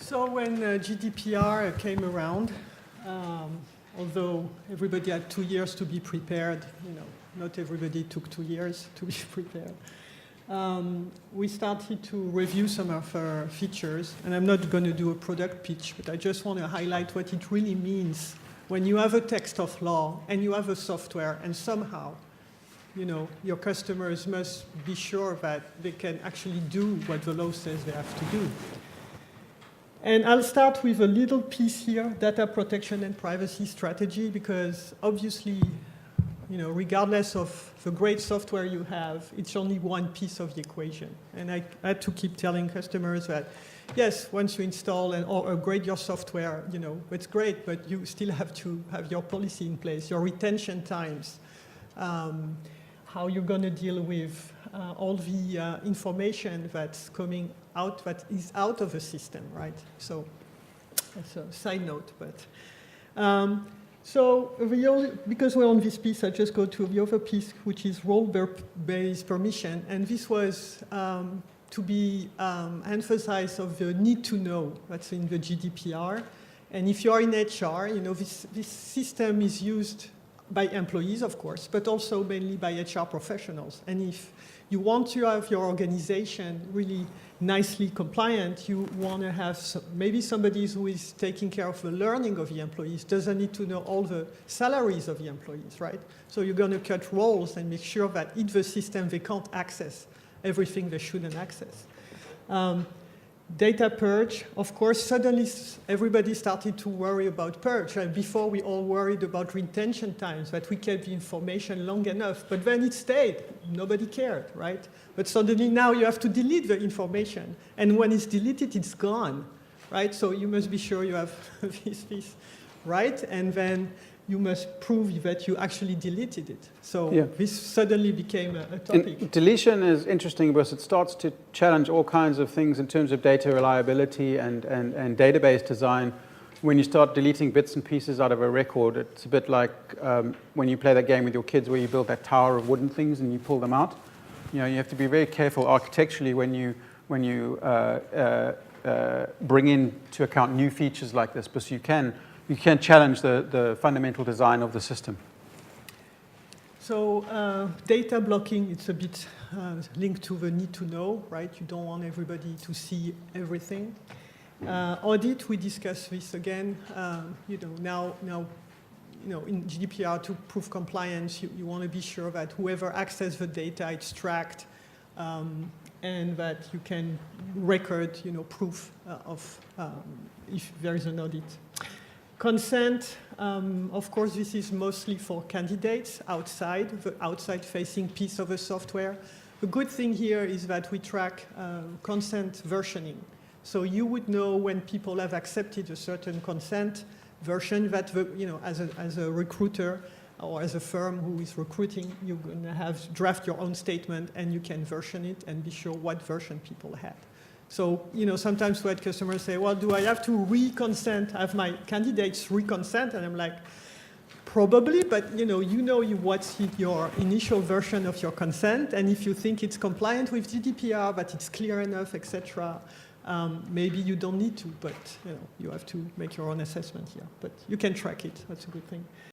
So when GDPR came around, although everybody had 2 years to be prepared, not everybody took 2 years to be prepared. We started to review some of our features, and I'm not going to do a product pitch, but I just want to highlight what it really means when you have a text of law and you have a software, and somehow, your customers must be sure that they can actually do what the law says they have to do. And I'll start with a little piece here, data protection and privacy strategy, because obviously, regardless of the great software you have, it's only one piece of the equation. And I had to keep telling customers that, yes, once you install or upgrade your software, it's great, but you still have to have your policy in place, your retention times, how you're going to deal with all the information that's coming out, that is out of the system, right? So that's a side note, but. Because we're on this piece, I just go to the other piece, which is role-based permission. And this was to be emphasized of the need to know that's in the GDPR. And if you are in HR, this system is used by employees, of course, but also mainly by HR professionals. And if you want to have your organization really nicely compliant, you want to have maybe somebody who is taking care of the learning of the employees, doesn't need to know all the salaries of the employees, right? So you're going to cut roles and make sure that in the system they can't access everything they shouldn't access. Data purge, of course, suddenly everybody started to worry about purge. And before we all worried about retention times, that we kept the information long enough, but then it stayed. Nobody cared, right? But suddenly now you have to delete the information. And when it's deleted, it's gone, right? So you must be sure you have this piece right, and then you must prove that you actually deleted it. So this suddenly became a topic. And deletion is interesting because it starts to challenge all kinds of things in terms of data reliability and database design. When you start deleting bits and pieces out of a record, it's a bit like when you play that game with your kids where you build that tower of wooden things and you pull them out. You have to be very careful architecturally when you bring into account new features like this, because you can challenge the fundamental design of the system. So data blocking, it's a bit linked to the need to know, right? You don't want everybody to see everything. Audit, we discussed this again. Now in GDPR, to prove compliance, you want to be sure that whoever accesses the data, it's tracked, and that you can record, proof of if there is an audit. Consent, of course, this is mostly for candidates outside, the outside-facing piece of the software. The good thing here is that we track consent versioning. So you would know when people have accepted a certain consent version that, as a recruiter or as a firm who is recruiting, you're going to draft your own statement and you can version it and be sure what version people had. So, sometimes we had customers say, well, do I have to re-consent, have my candidates re-consent? And I'm like, probably, but what's your initial version of your consent, and if you think it's compliant with GDPR, that it's clear enough, etc., maybe you don't need to, but you have to make your own assessment here. But you can track it, that's a good thing.